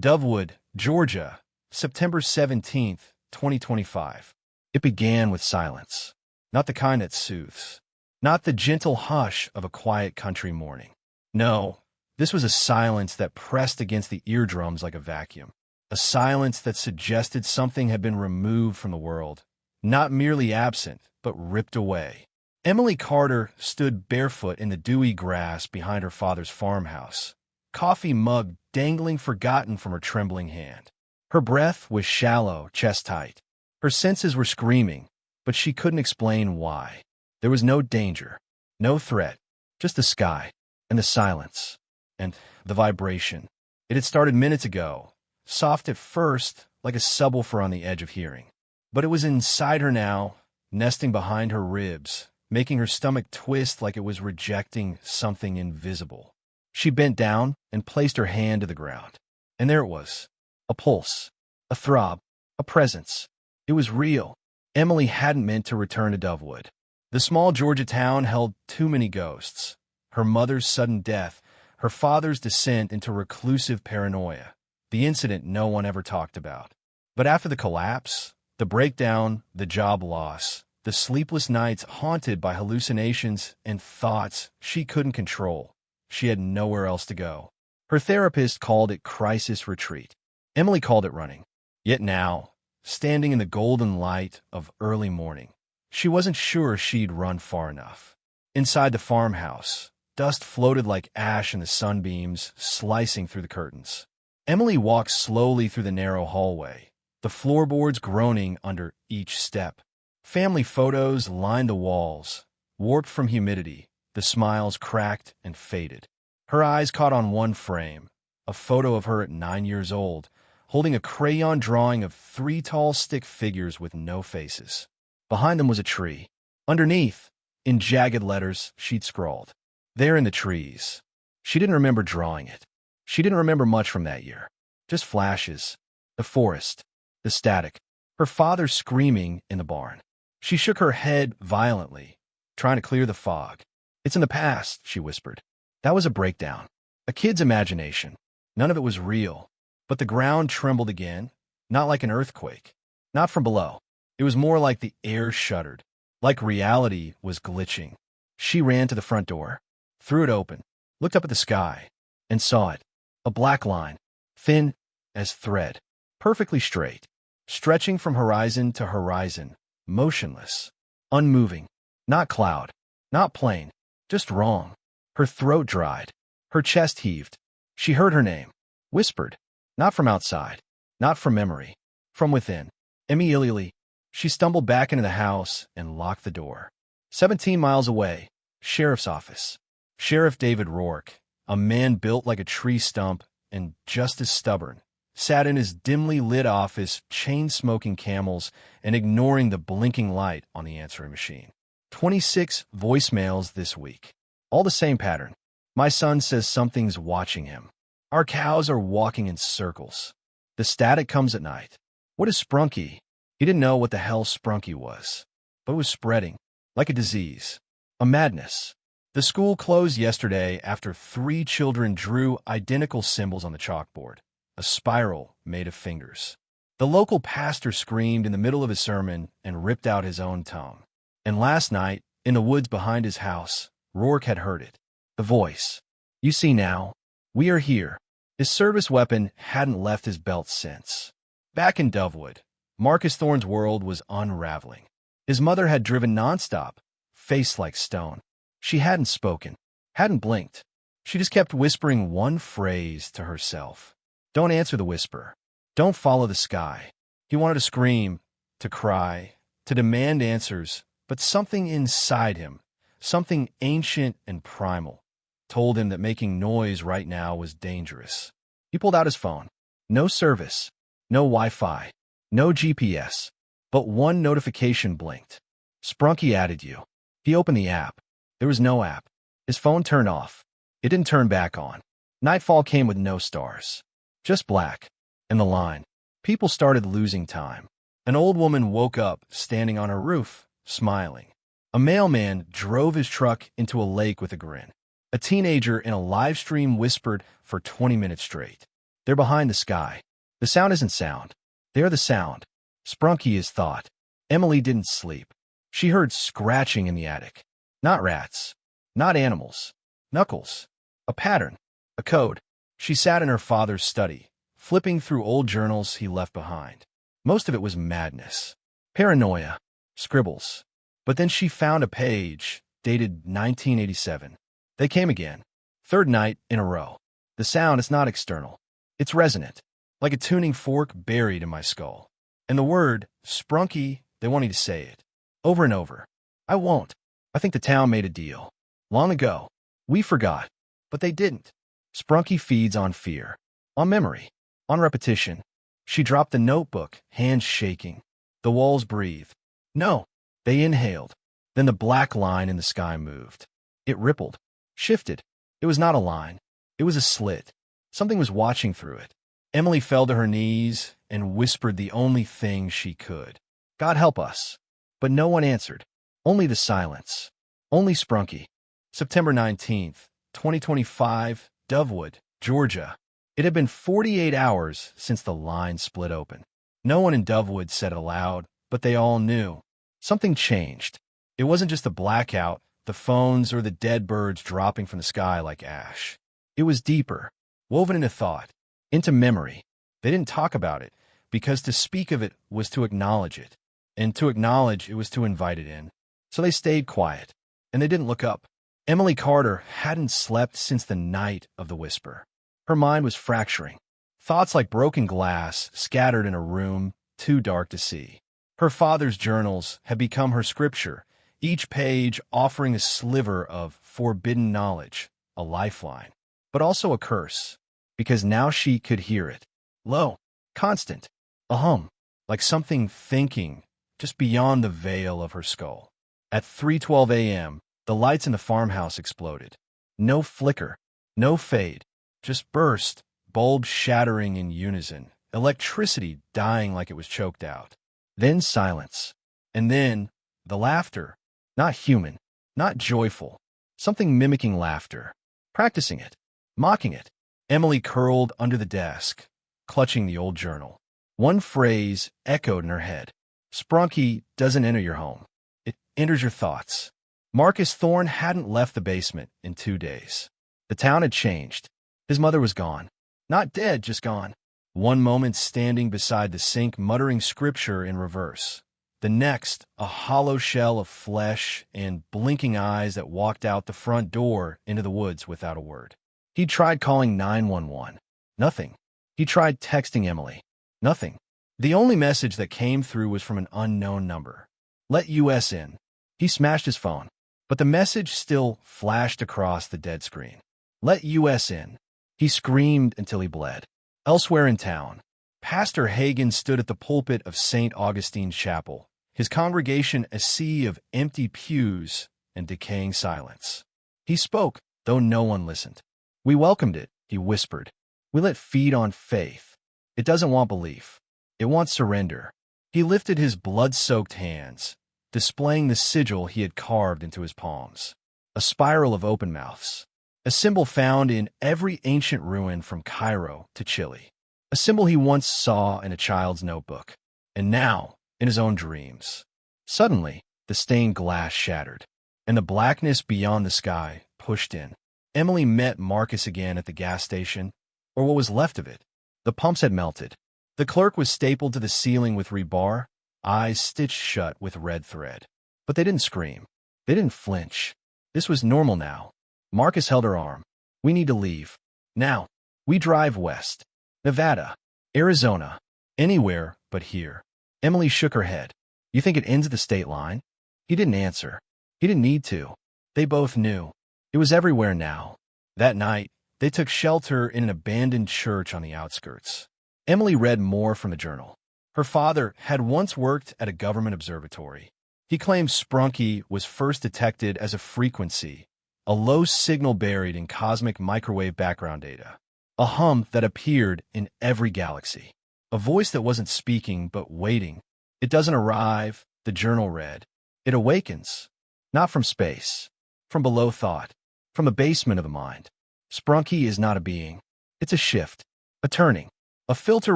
Dovewood, Georgia, September 17th, 2025. It began with silence. Not the kind that soothes. Not the gentle hush of a quiet country morning. No, this was a silence that pressed against the eardrums like a vacuum. A silence that suggested something had been removed from the world. Not merely absent, but ripped away. Emily Carter stood barefoot in the dewy grass behind her father's farmhouse, coffee mug dangling forgotten from her trembling hand. Her breath was shallow, chest tight. Her senses were screaming, but she couldn't explain why. There was no danger, no threat, just the sky, and the silence, and the vibration. It had started minutes ago, soft at first, like a subwoofer on the edge of hearing. But it was inside her now, nesting behind her ribs, making her stomach twist like it was rejecting something invisible. She bent down and placed her hand to the ground. And there it was. A pulse. A throb. A presence. It was real. Emily hadn't meant to return to Dovewood. The small Georgia town held too many ghosts. Her mother's sudden death, her father's descent into reclusive paranoia, the incident no one ever talked about. But after the collapse, the breakdown, the job loss, the sleepless nights haunted by hallucinations and thoughts she couldn't control, she had nowhere else to go. Her therapist called it crisis retreat. Emily called it running. Yet now, standing in the golden light of early morning, she wasn't sure she'd run far enough. Inside the farmhouse, dust floated like ash in the sunbeams, slicing through the curtains. Emily walked slowly through the narrow hallway, the floorboards groaning under each step. Family photos lined the walls, warped from humidity, the smiles cracked and faded. Her eyes caught on one frame, a photo of her at 9 years old, holding a crayon drawing of 3 tall stick figures with no faces. Behind them was a tree. Underneath, in jagged letters, she'd scrawled, "There in the trees." She didn't remember drawing it. She didn't remember much from that year. Just flashes. The forest. The static. Her father screaming in the barn. She shook her head violently, trying to clear the fog. "It's in the past," she whispered. That was a breakdown. A kid's imagination. None of it was real. But the ground trembled again, not like an earthquake. Not from below. It was more like the air shuddered. Like reality was glitching. She ran to the front door, threw it open, looked up at the sky, and saw it. A black line, thin as thread, perfectly straight, stretching from horizon to horizon, motionless, unmoving, not cloud, not plane, just wrong. Her throat dried, her chest heaved. She heard her name, whispered, not from outside, not from memory, from within. Emily. She stumbled back into the house and locked the door. 17 miles away, sheriff's office. Sheriff David Rourke, a man built like a tree stump and just as stubborn, sat in his dimly lit office, chain-smoking Camels and ignoring the blinking light on the answering machine. 26 voicemails this week. All the same pattern. My son says something's watching him. Our cows are walking in circles. The static comes at night. What is Sprunki? He didn't know what the hell Sprunki was, but it was spreading, like a disease, a madness. The school closed yesterday after 3 children drew identical symbols on the chalkboard, a spiral made of fingers. The local pastor screamed in the middle of his sermon and ripped out his own tongue. And last night, in the woods behind his house, Rourke had heard it. The voice. "You see now, we are here." His service weapon hadn't left his belt since. Back in Dovewood, Marcus Thorne's world was unraveling. His mother had driven nonstop, face like stone. She hadn't spoken, hadn't blinked. She just kept whispering one phrase to herself. Don't answer the whisper. Don't follow the sky. He wanted to scream, to cry, to demand answers, but something inside him, something ancient and primal, told him that making noise right now was dangerous. He pulled out his phone. No service, no Wi-Fi, no GPS, but one notification blinked. Sprunki added you. He opened the app. There was no app. His phone turned off. It didn't turn back on. Nightfall came with no stars. Just black. And the line. People started losing time. An old woman woke up, standing on her roof, smiling. A mailman drove his truck into a lake with a grin. A teenager in a live stream whispered for 20 minutes straight. They're behind the sky. The sound isn't sound. They are the sound. Sprunky is thought. Emily didn't sleep. She heard scratching in the attic. Not rats. Not animals. Knuckles. A pattern. A code. She sat in her father's study, flipping through old journals he left behind. Most of it was madness. Paranoia. Scribbles. But then she found a page, dated 1987. They came again. Third night in a row. The sound is not external. It's resonant, like a tuning fork buried in my skull. And the word, Sprunky, they want me to say it. Over and over. I won't. I think the town made a deal. Long ago. We forgot. But they didn't. Sprunky feeds on fear. On memory. On repetition. She dropped the notebook, hands shaking. The walls breathed. No. They inhaled. Then the black line in the sky moved. It rippled. Shifted. It was not a line. It was a slit. Something was watching through it. Emily fell to her knees and whispered the only thing she could. God help us. But no one answered. Only the silence. Only Sprunky. September 19th, 2025, Dovewood, Georgia. It had been 48 hours since the line split open. No one in Dovewood said it aloud, but they all knew. Something changed. It wasn't just the blackout, the phones, or the dead birds dropping from the sky like ash. It was deeper, woven into thought, into memory. They didn't talk about it, because to speak of it was to acknowledge it, and to acknowledge it was to invite it in. So they stayed quiet, and they didn't look up. Emily Carter hadn't slept since the night of the whisper. Her mind was fracturing. Thoughts like broken glass scattered in a room too dark to see. Her father's journals had become her scripture, each page offering a sliver of forbidden knowledge, a lifeline, but also a curse, because now she could hear it. Low, constant, a hum, like something thinking just beyond the veil of her skull. At 3:12 a.m., the lights in the farmhouse exploded. No flicker, no fade, just burst, bulbs shattering in unison, electricity dying like it was choked out. Then silence. And then the laughter. Not human, not joyful. Something mimicking laughter. Practicing it. Mocking it. Emily curled under the desk, clutching the old journal. One phrase echoed in her head. Sprunky doesn't enter your home. It enters your thoughts. Marcus Thorne hadn't left the basement in 2 days. The town had changed. His mother was gone. Not dead, just gone. One moment standing beside the sink, muttering scripture in reverse. The next, a hollow shell of flesh and blinking eyes that walked out the front door into the woods without a word. He tried calling 911. Nothing. He tried texting Emily. Nothing. The only message that came through was from an unknown number. Let US in. He smashed his phone, but the message still flashed across the dead screen. Let US in. He screamed until he bled. Elsewhere in town, Pastor Hagen stood at the pulpit of St. Augustine's Chapel, his congregation a sea of empty pews and decaying silence. He spoke, though no one listened. We welcomed it, he whispered. We let feed on faith. It doesn't want belief. It wants surrender. He lifted his blood-soaked hands, displaying the sigil he had carved into his palms. A spiral of open mouths. A symbol found in every ancient ruin from Cairo to Chile. A symbol he once saw in a child's notebook, and now in his own dreams. Suddenly, the stained glass shattered, and the blackness beyond the sky pushed in. Emily met Marcus again at the gas station, or what was left of it. The pumps had melted. The clerk was stapled to the ceiling with rebar, eyes stitched shut with red thread. But they didn't scream. They didn't flinch. This was normal now. Marcus held her arm. We need to leave. Now. We drive west. Nevada. Arizona. Anywhere but here. Emily shook her head. You think it ends at the state line? He didn't answer. He didn't need to. They both knew. It was everywhere now. That night, they took shelter in an abandoned church on the outskirts. Emily read more from the journal. Her father had once worked at a government observatory. He claimed Sprunky was first detected as a frequency, a low signal buried in cosmic microwave background data, a hum that appeared in every galaxy, a voice that wasn't speaking but waiting. It doesn't arrive, the journal read. It awakens, not from space, from below thought, from the basement of the mind. Sprunky is not a being. It's a shift. A turning, a filter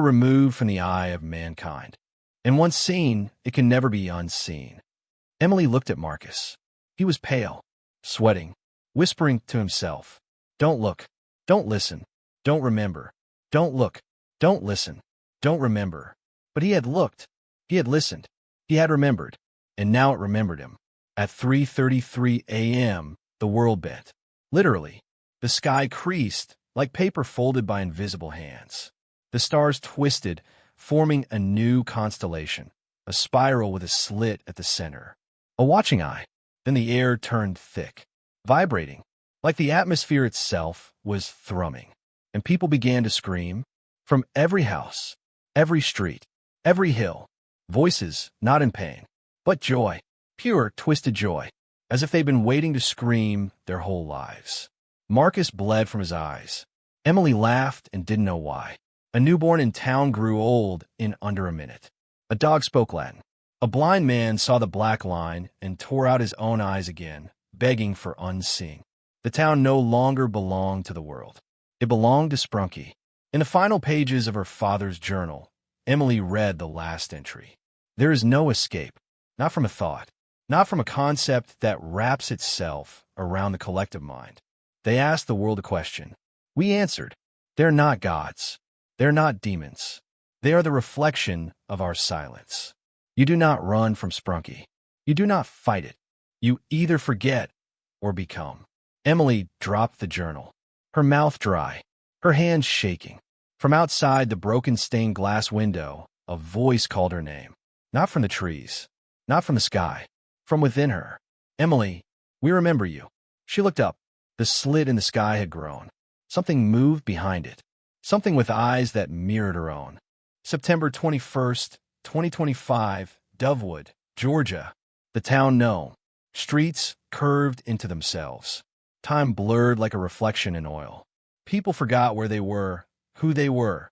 removed from the eye of mankind. And once seen, it can never be unseen. Emily looked at Marcus. He was pale, sweating, whispering to himself, "Don't look, don't listen, don't remember, don't look, don't listen, don't remember." But he had looked, he had listened, he had remembered, and now it remembered him. At 3:33 a.m., the world bent. Literally, the sky creased like paper folded by invisible hands. The stars twisted, forming a new constellation, a spiral with a slit at the center. A watching eye. Then the air turned thick, vibrating, like the atmosphere itself was thrumming. And people began to scream. From every house, every street, every hill. Voices not in pain, but joy. Pure, twisted joy, as if they'd been waiting to scream their whole lives. Marcus bled from his eyes. Emily laughed and didn't know why. A newborn in town grew old in under a minute. A dog spoke Latin. A blind man saw the black line and tore out his own eyes again, begging for unseeing. The town no longer belonged to the world. It belonged to Sprunki. In the final pages of her father's journal, Emily read the last entry. There is no escape, not from a thought, not from a concept that wraps itself around the collective mind. They asked the world a question. We answered. They're not gods. They're not demons. They are the reflection of our silence. You do not run from Sprunki. You do not fight it. You either forget or become. Emily dropped the journal, her mouth dry, her hands shaking. From outside the broken stained glass window, a voice called her name. Not from the trees, not from the sky, from within her. Emily, we remember you. She looked up. The slit in the sky had grown. Something moved behind it. Something with eyes that mirrored her own. September 21st, 2025, Dovewood, Georgia. The town gnome. Streets curved into themselves. Time blurred like a reflection in oil. People forgot where they were, who they were,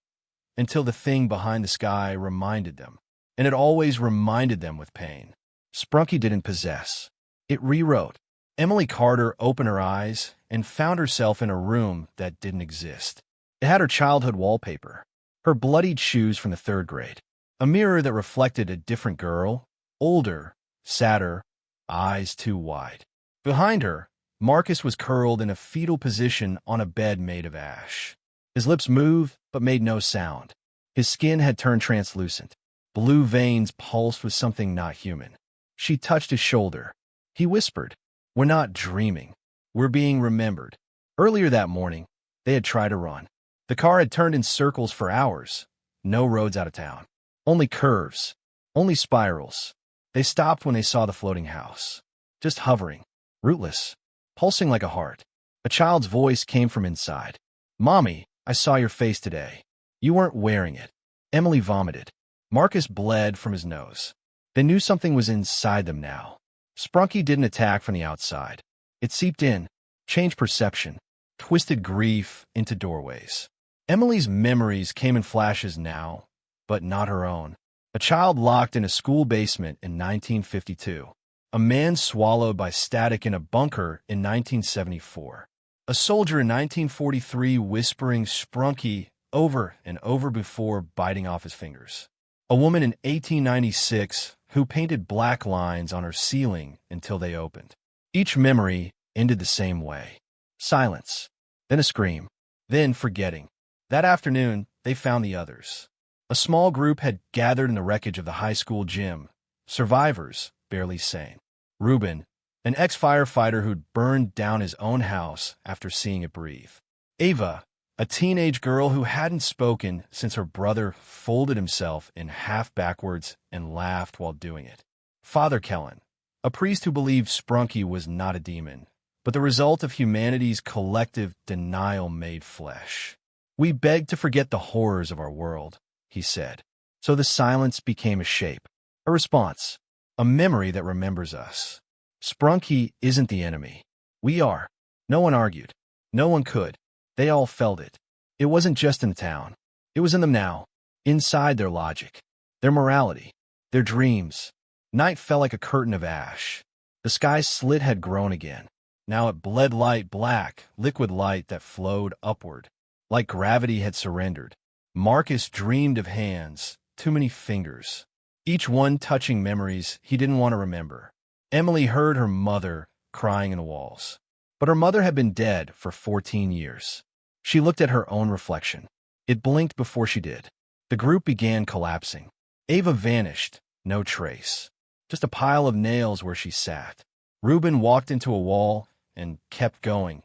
until the thing behind the sky reminded them. And it always reminded them with pain. Sprunki didn't possess. It rewrote. Emily Carter opened her eyes and found herself in a room that didn't exist. It had her childhood wallpaper, her bloodied shoes from the 3rd grade, a mirror that reflected a different girl, older, sadder, eyes too wide. Behind her, Marcus was curled in a fetal position on a bed made of ash. His lips moved but made no sound. His skin had turned translucent. Blue veins pulsed with something not human. She touched his shoulder. He whispered, "We're not dreaming. We're being remembered." Earlier that morning, they had tried to run. The car had turned in circles for hours. No roads out of town. Only curves. Only spirals. They stopped when they saw the floating house. Just hovering. Rootless. Pulsing like a heart. A child's voice came from inside. "Mommy, I saw your face today. You weren't wearing it." Emily vomited. Marcus bled from his nose. They knew something was inside them now. Sprunki didn't attack from the outside. It seeped in, changed perception, twisted grief into doorways. Emily's memories came in flashes now, but not her own. A child locked in a school basement in 1952. A man swallowed by static in a bunker in 1974. A soldier in 1943 whispering Sprunki over and over before biting off his fingers. A woman in 1896 who painted black lines on her ceiling until they opened. Each memory ended the same way. Silence, then a scream, then forgetting. That afternoon, they found the others. A small group had gathered in the wreckage of the high school gym. Survivors, barely sane. Ruben, an ex-firefighter who'd burned down his own house after seeing it breathe. Ava, a teenage girl who hadn't spoken since her brother folded himself in half backwards and laughed while doing it. Father Kellen, a priest who believed Sprunki was not a demon, but the result of humanity's collective denial made flesh. "We beg to forget the horrors of our world," he said. So the silence became a shape, a response, a memory that remembers us. Sprunki isn't the enemy. We are. No one argued. No one could. They all felt it. It wasn't just in the town. It was in them now, inside their logic, their morality, their dreams. Night fell like a curtain of ash. The sky's slit had grown again. Now it bled light black, liquid light that flowed upward, like gravity had surrendered. Marcus dreamed of hands, too many fingers, each one touching memories he didn't want to remember. Emily heard her mother crying in the walls. But her mother had been dead for 14 years. She looked at her own reflection. It blinked before she did. The group began collapsing. Ava vanished, no trace. Just a pile of nails where she sat. Reuben walked into a wall and kept going,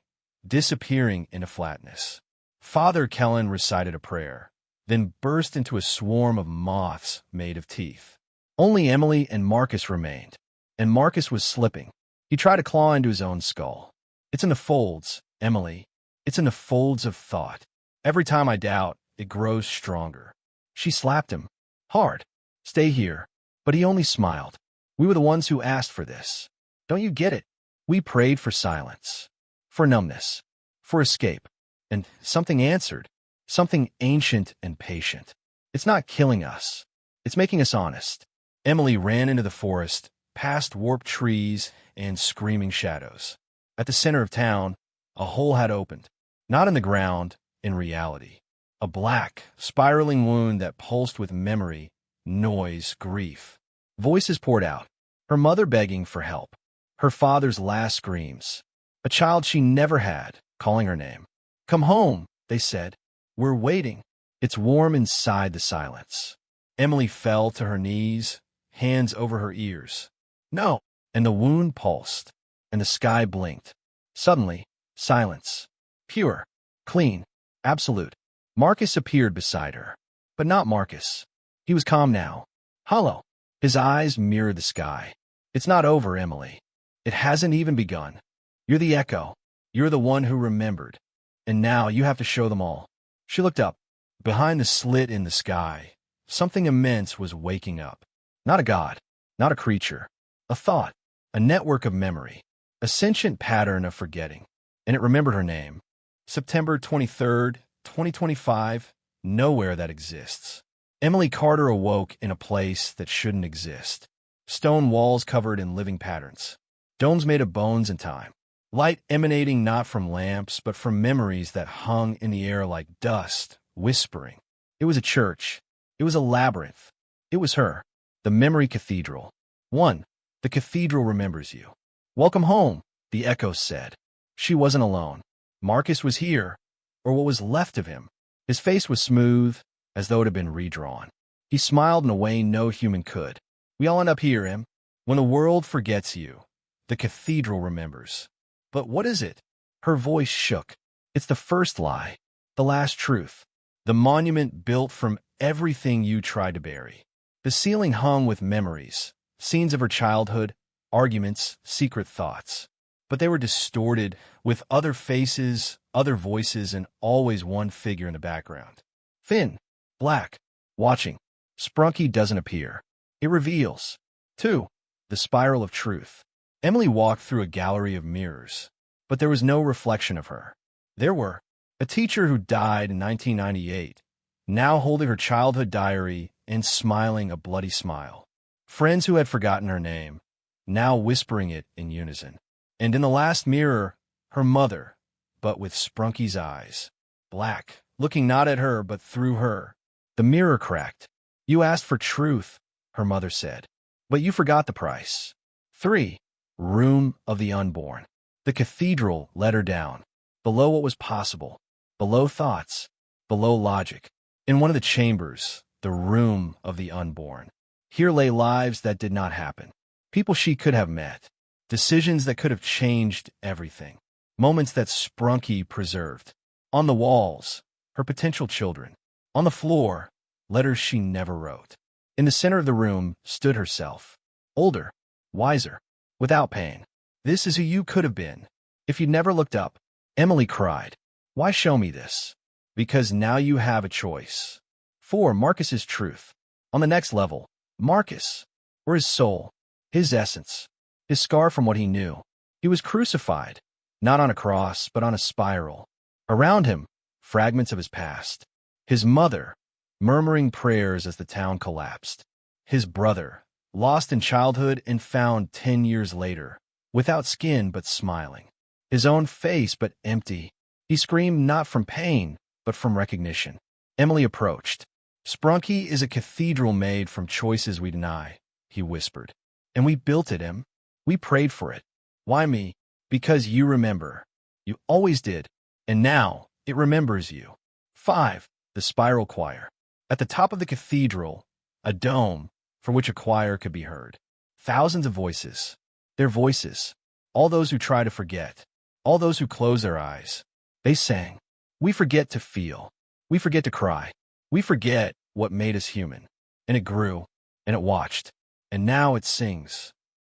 disappearing into flatness. Father Kellen recited a prayer, then burst into a swarm of moths made of teeth. Only Emily and Marcus remained, and Marcus was slipping. He tried to claw into his own skull. It's in the folds, Emily. It's in the folds of thought. Every time I doubt, it grows stronger. She slapped him. Hard. Stay here. But he only smiled. We were the ones who asked for this. Don't you get it? We prayed for silence, for numbness, for escape. And something answered. Something ancient and patient. It's not killing us. It's making us honest. Emily ran into the forest, past warped trees and screaming shadows. At the center of town, a hole had opened. Not in the ground, in reality. A black, spiraling wound that pulsed with memory, noise, grief. Voices poured out. Her mother begging for help. Her father's last screams. A child she never had, calling her name. Come home, they said. We're waiting. It's warm inside the silence. Emily fell to her knees, hands over her ears. No. And the wound pulsed, and the sky blinked. Suddenly, silence. Pure, clean, absolute. Marcus appeared beside her. But not Marcus. He was calm now. Hollow. His eyes mirrored the sky. It's not over, Emily. It hasn't even begun. You're the echo. You're the one who remembered. And now you have to show them all. She looked up. Behind the slit in the sky, something immense was waking up. Not a god, not a creature. A thought, a network of memory, a sentient pattern of forgetting. And it remembered her name. September 23rd, 2025, nowhere that exists. Emily Carter awoke in a place that shouldn't exist. Stone walls covered in living patterns. Domes made of bones and time. Light emanating not from lamps, but from memories that hung in the air like dust, whispering. It was a church. It was a labyrinth. It was her. The memory cathedral. 1. The cathedral remembers you. Welcome home, the echo said. She wasn't alone. Marcus was here, or what was left of him. His face was smooth, as though it had been redrawn. He smiled in a way no human could. We all end up here, Em. When the world forgets you, the cathedral remembers. But what is it? Her voice shook. It's the first lie, the last truth, the monument built from everything you tried to bury. The ceiling hung with memories, scenes of her childhood, arguments, secret thoughts. But they were distorted with other faces, other voices, and always one figure in the background. Thin, black, watching. Sprunki doesn't appear. It reveals. 2. The spiral of truth. Emily walked through a gallery of mirrors, but there was no reflection of her. There were a teacher who died in 1998, now holding her childhood diary and smiling a bloody smile. Friends who had forgotten her name, now whispering it in unison. And in the last mirror, her mother, but with Sprunki's eyes. Black, looking not at her, but through her. The mirror cracked. You asked for truth, her mother said, but you forgot the price. 3. Room of the unborn. The cathedral let her down. Below what was possible. Below thoughts. Below logic. In one of the chambers, the room of the unborn. Here lay lives that did not happen. People she could have met. Decisions that could have changed everything. Moments that Sprunki preserved. On the walls, her potential children. On the floor, letters she never wrote. In the center of the room stood herself. Older, wiser, without pain. This is who you could have been. If you'd never looked up. Emily cried. Why show me this? Because now you have a choice. 4. Marcus's truth. On the next level, Marcus, or his soul, his essence, his scar from what he knew. He was crucified, not on a cross, but on a spiral. Around him, fragments of his past. His mother, murmuring prayers as the town collapsed. His brother, lost in childhood and found 10 years later, without skin but smiling. His own face but empty. He screamed not from pain, but from recognition. Emily approached. Sprunki is a cathedral made from choices we deny, he whispered. And we built it, Em. We prayed for it. Why me? Because you remember. You always did. And now, it remembers you. 5. The Spiral Choir. At the top of the cathedral, a dome from which a choir could be heard. Thousands of voices. Their voices. All those who try to forget. All those who close their eyes. They sang. We forget to feel. We forget to cry. We forget what made us human. And it grew. And it watched. And now it sings.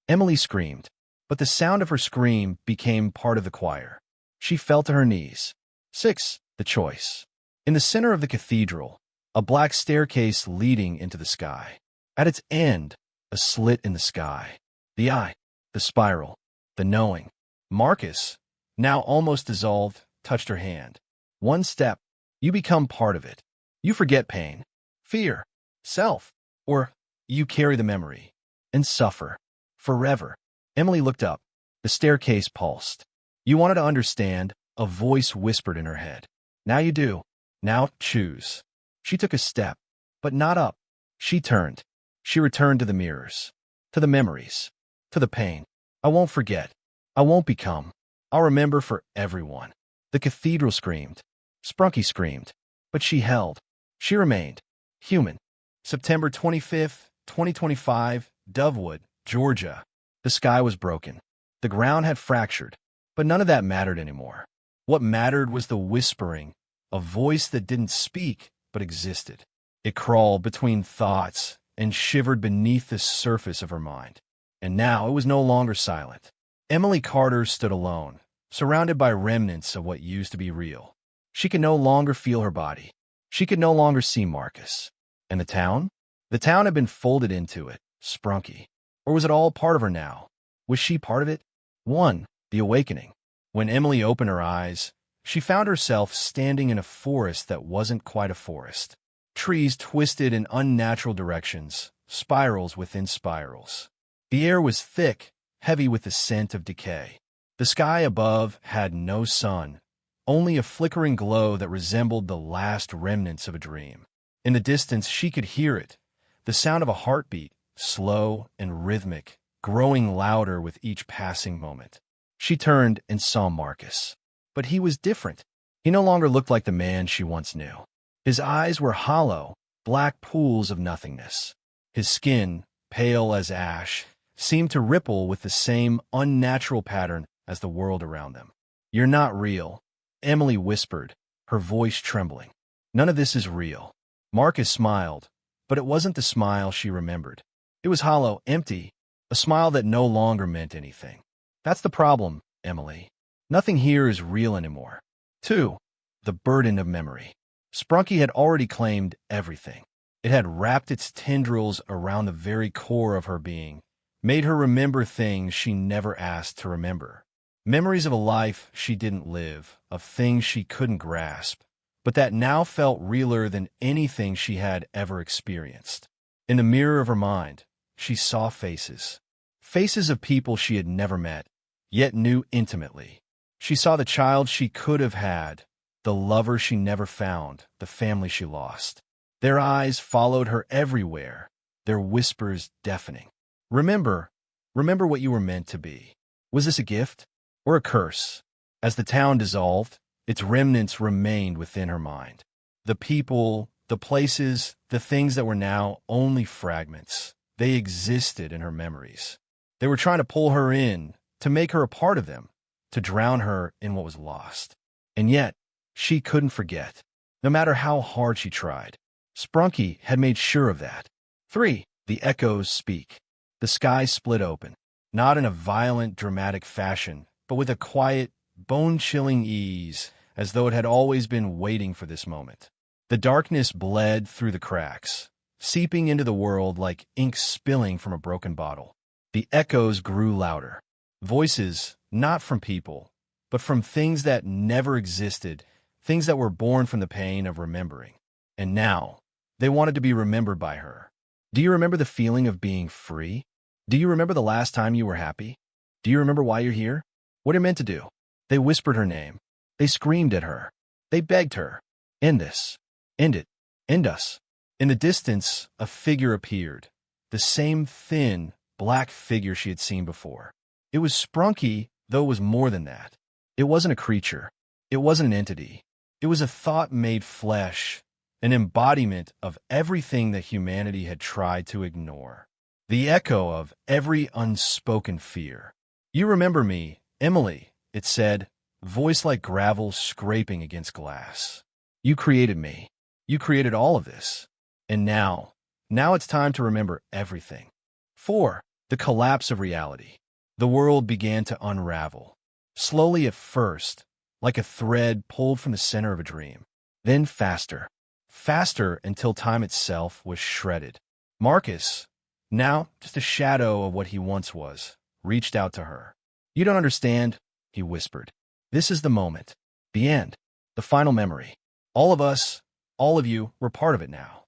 Emily screamed. But the sound of her scream became part of the choir. She fell to her knees. 6. The Choice. In the center of the cathedral, a black staircase leading into the sky. At its end, a slit in the sky. The eye, the spiral, the knowing. Marcus, now almost dissolved, touched her hand. One step, you become part of it. You forget pain, fear, self, or you carry the memory and suffer forever. Emily looked up. The staircase pulsed. You wanted to understand, a voice whispered in her head. Now you do. Now choose. She took a step, but not up. She turned. She returned to the mirrors, to the memories, to the pain. I won't forget. I won't become. I'll remember for everyone. The cathedral screamed. Sprunki screamed. But she held. She remained. Human. September 25th, 2025, Dovewood, Georgia. The sky was broken. The ground had fractured. But none of that mattered anymore. What mattered was the whispering, a voice that didn't speak, but existed. It crawled between thoughts and shivered beneath the surface of her mind. And now it was no longer silent. Emily Carter stood alone, surrounded by remnants of what used to be real. She could no longer feel her body. She could no longer see Marcus. And the town? The town had been folded into it, Sprunki. Or was it all part of her now? Was she part of it? 1. The Awakening. When Emily opened her eyes, she found herself standing in a forest that wasn't quite a forest. Trees twisted in unnatural directions, spirals within spirals. The air was thick, heavy with the scent of decay. The sky above had no sun, only a flickering glow that resembled the last remnants of a dream. In the distance, she could hear it, the sound of a heartbeat, slow and rhythmic, growing louder with each passing moment. She turned and saw Marcus. But he was different. He no longer looked like the man she once knew. His eyes were hollow, black pools of nothingness. His skin, pale as ash, seemed to ripple with the same unnatural pattern as the world around them. You're not real, Emily whispered, her voice trembling. None of this is real. Marcus smiled, but it wasn't the smile she remembered. It was hollow, empty, a smile that no longer meant anything. That's the problem, Emily. Nothing here is real anymore. 2. The burden of memory. Sprunki had already claimed everything. It had wrapped its tendrils around the very core of her being, made her remember things she never asked to remember. Memories of a life she didn't live, of things she couldn't grasp, but that now felt realer than anything she had ever experienced. In the mirror of her mind, she saw faces. Faces of people she had never met, yet knew intimately. She saw the child she could have had, the lover she never found, the family she lost. Their eyes followed her everywhere, their whispers deafening. Remember what you were meant to be. Was this a gift or a curse? As the town dissolved, its remnants remained within her mind. The people, the places, the things that were now only fragments, they existed in her memories. They were trying to pull her in, to make her a part of them, to drown her in what was lost. And yet, she couldn't forget, no matter how hard she tried. Sprunki had made sure of that. 3. The echoes speak. The sky split open, not in a violent, dramatic fashion, but with a quiet, bone-chilling ease, as though it had always been waiting for this moment. The darkness bled through the cracks, seeping into the world like ink spilling from a broken bottle. The echoes grew louder. Voices, not from people, but from things that never existed, things that were born from the pain of remembering. And now, they wanted to be remembered by her. Do you remember the feeling of being free? Do you remember the last time you were happy? Do you remember why you're here? What you're meant to do? They whispered her name. They screamed at her. They begged her. End this. End it. End us. In the distance, a figure appeared, the same thin, black figure she had seen before. It was Sprunki, though it was more than that. It wasn't a creature. It wasn't an entity. It was a thought made flesh, an embodiment of everything that humanity had tried to ignore. The echo of every unspoken fear. "You remember me, Emily," it said, voice like gravel scraping against glass. "You created me. You created all of this. And now it's time to remember everything." 4. The collapse of reality. The world began to unravel. Slowly at first, like a thread pulled from the center of a dream. Then faster. Faster until time itself was shredded. Marcus, now just a shadow of what he once was, reached out to her. "You don't understand," he whispered. "This is the moment. The end. The final memory. All of us, all of you, were part of it now."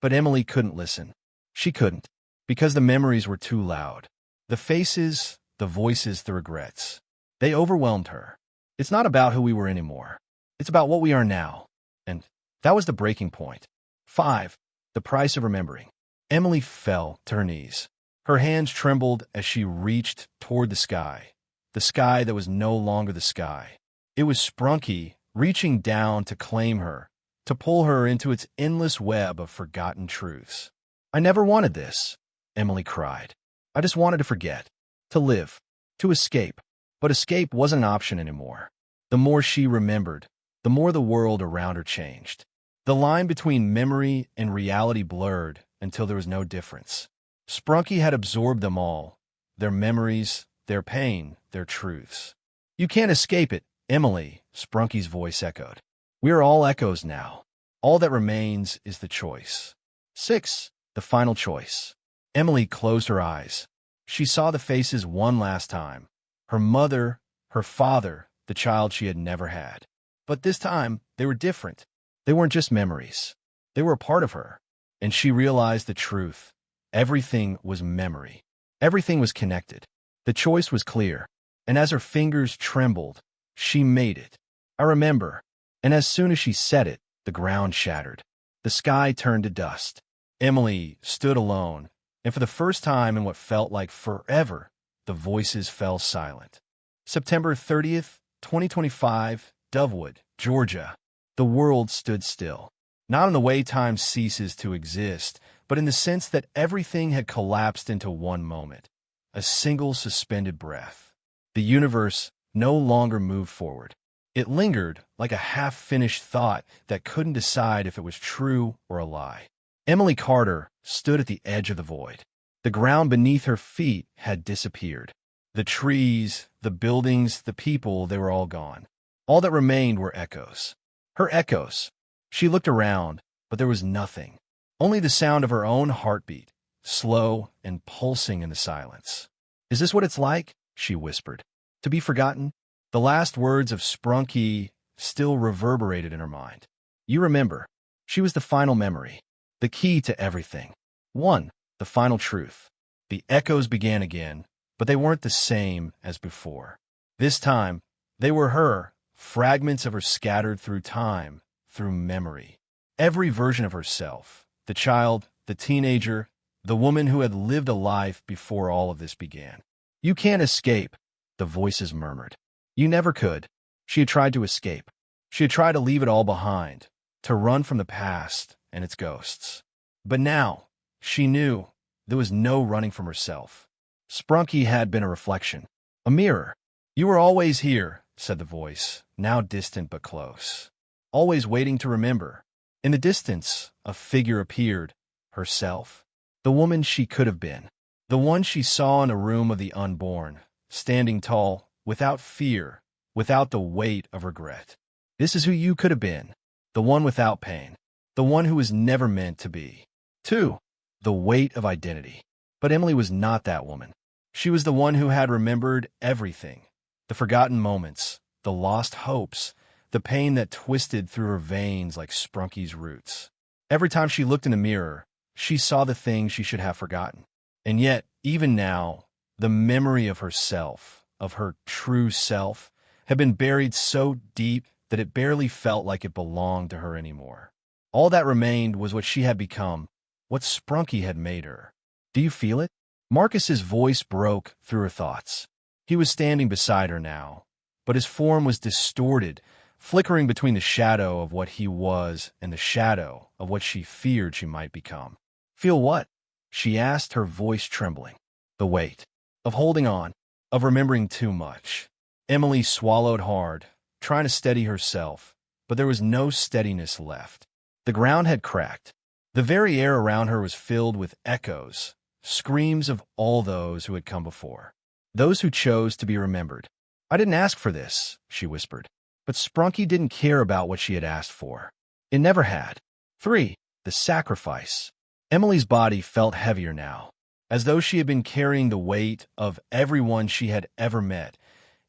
But Emily couldn't listen. She couldn't, because the memories were too loud. The faces, the voices, the regrets. They overwhelmed her. It's not about who we were anymore. It's about what we are now. And that was the breaking point. 5. The price of remembering. Emily fell to her knees. Her hands trembled as she reached toward the sky that was no longer the sky. It was Sprunki reaching down to claim her, to pull her into its endless web of forgotten truths. "I never wanted this," Emily cried. "I just wanted to forget, to live, to escape." But escape wasn't an option anymore. The more she remembered, the more the world around her changed. The line between memory and reality blurred until there was no difference. Sprunki had absorbed them all, their memories, their pain, their truths. "You can't escape it, Emily," Sprunki's voice echoed. "We are all echoes now. All that remains is the choice." 6. The final choice. Emily closed her eyes. She saw the faces one last time. Her mother, her father, the child she had never had. But this time, they were different. They weren't just memories. They were a part of her. And she realized the truth. Everything was memory. Everything was connected. The choice was clear. And as her fingers trembled, she made it. "I remember." And as soon as she said it, the ground shattered. The sky turned to dust. Emily stood alone, and for the first time in what felt like forever, the voices fell silent. September 30th, 2025, Dovewood, Georgia. The world stood still. Not in the way time ceases to exist, but in the sense that everything had collapsed into one moment. A single suspended breath. The universe no longer moved forward. It lingered like a half-finished thought that couldn't decide if it was true or a lie. Emily Carter stood at the edge of the void. The ground beneath her feet had disappeared. The trees, the buildings, the people, they were all gone. All that remained were echoes. Her echoes. She looked around, but there was nothing. Only the sound of her own heartbeat, slow and pulsing in the silence. "Is this what it's like?" she whispered. "To be forgotten?" The last words of Sprunki still reverberated in her mind. "You remember." She was the final memory, the key to everything. 1. The final truth. The echoes began again, but they weren't the same as before. This time, they were her, fragments of her scattered through time, through memory. Every version of herself, the child, the teenager, the woman who had lived a life before all of this began. "You can't escape," the voices murmured. You never could. She had tried to escape. She had tried to leave it all behind, to run from the past and its ghosts. But now, she knew there was no running from herself. Sprunki had been a reflection, a mirror. "You were always here," said the voice, now distant but close. "Always waiting to remember." In the distance, a figure appeared, herself. The woman she could have been. The one she saw in a room of the unborn, standing tall, without fear, without the weight of regret. This is who you could have been. The one without pain. The one who was never meant to be. 2. The weight of identity. But Emily was not that woman. She was the one who had remembered everything. The forgotten moments, the lost hopes, the pain that twisted through her veins like Sprunki's roots. Every time she looked in the mirror, she saw the things she should have forgotten. And yet, even now, the memory of herself, of her true self, had been buried so deep that it barely felt like it belonged to her anymore. All that remained was what she had become, what Sprunki had made her. Do you feel it? Marcus's voice broke through her thoughts. He was standing beside her now, but his form was distorted, flickering between the shadow of what he was and the shadow of what she feared she might become. Feel what? She asked, her voice trembling. The weight of holding on, of remembering too much. Emily swallowed hard, trying to steady herself, but there was no steadiness left. The ground had cracked. The very air around her was filled with echoes, screams of all those who had come before, those who chose to be remembered. I didn't ask for this, she whispered. But Sprunki didn't care about what she had asked for. It never had. 3. The sacrifice. Emily's body felt heavier now, as though she had been carrying the weight of everyone she had ever met,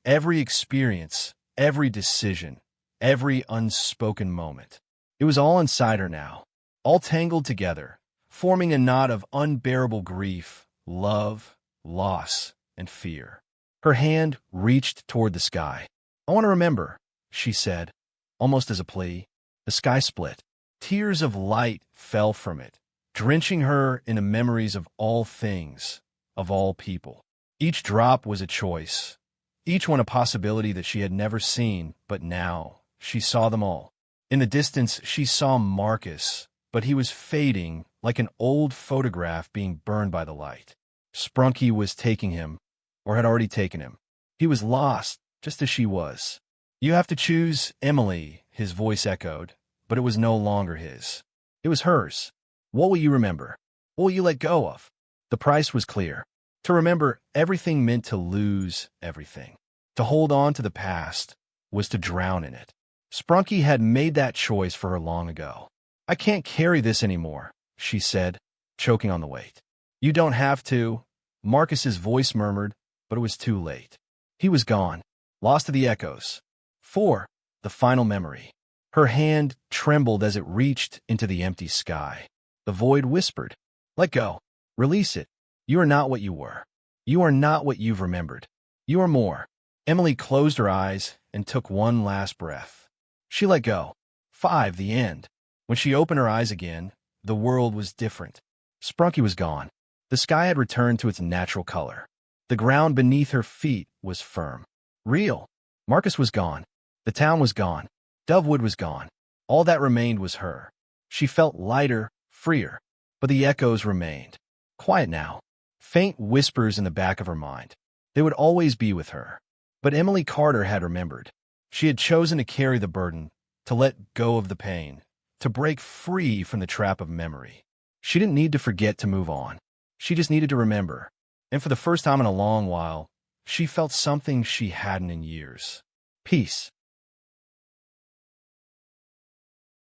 every experience, every decision, every unspoken moment. It was all inside her now, all tangled together, forming a knot of unbearable grief, love, loss, and fear. Her hand reached toward the sky. I want to remember, she said, almost as a plea. The sky split. Tears of light fell from it, drenching her in the memories of all things, of all people. Each drop was a choice, each one a possibility that she had never seen, but now she saw them all. In the distance, she saw Marcus, but he was fading like an old photograph being burned by the light. Sprunki was taking him, or had already taken him. He was lost, just as she was. You have to choose, Emily, his voice echoed, but it was no longer his. It was hers. What will you remember? What will you let go of? The price was clear. To remember everything meant to lose everything. To hold on to the past was to drown in it. Sprunki had made that choice for her long ago. I can't carry this anymore, she said, choking on the weight. You don't have to, Marcus's voice murmured, but it was too late. He was gone, lost to the echoes. 4. The final memory. Her hand trembled as it reached into the empty sky. The void whispered, let go. Release it. You are not what you were. You are not what you've remembered. You are more. Emily closed her eyes and took one last breath. She let go. 5. The end. When she opened her eyes again, the world was different. Sprunki was gone. The sky had returned to its natural color. The ground beneath her feet was firm. Real. Marcus was gone. The town was gone. Dovewood was gone. All that remained was her. She felt lighter, freer, but the echoes remained. Quiet now. Faint whispers in the back of her mind. They would always be with her. But Emily Carter had remembered. She had chosen to carry the burden, to let go of the pain, to break free from the trap of memory. She didn't need to forget to move on. She just needed to remember. And for the first time in a long while, she felt something she hadn't in years. Peace.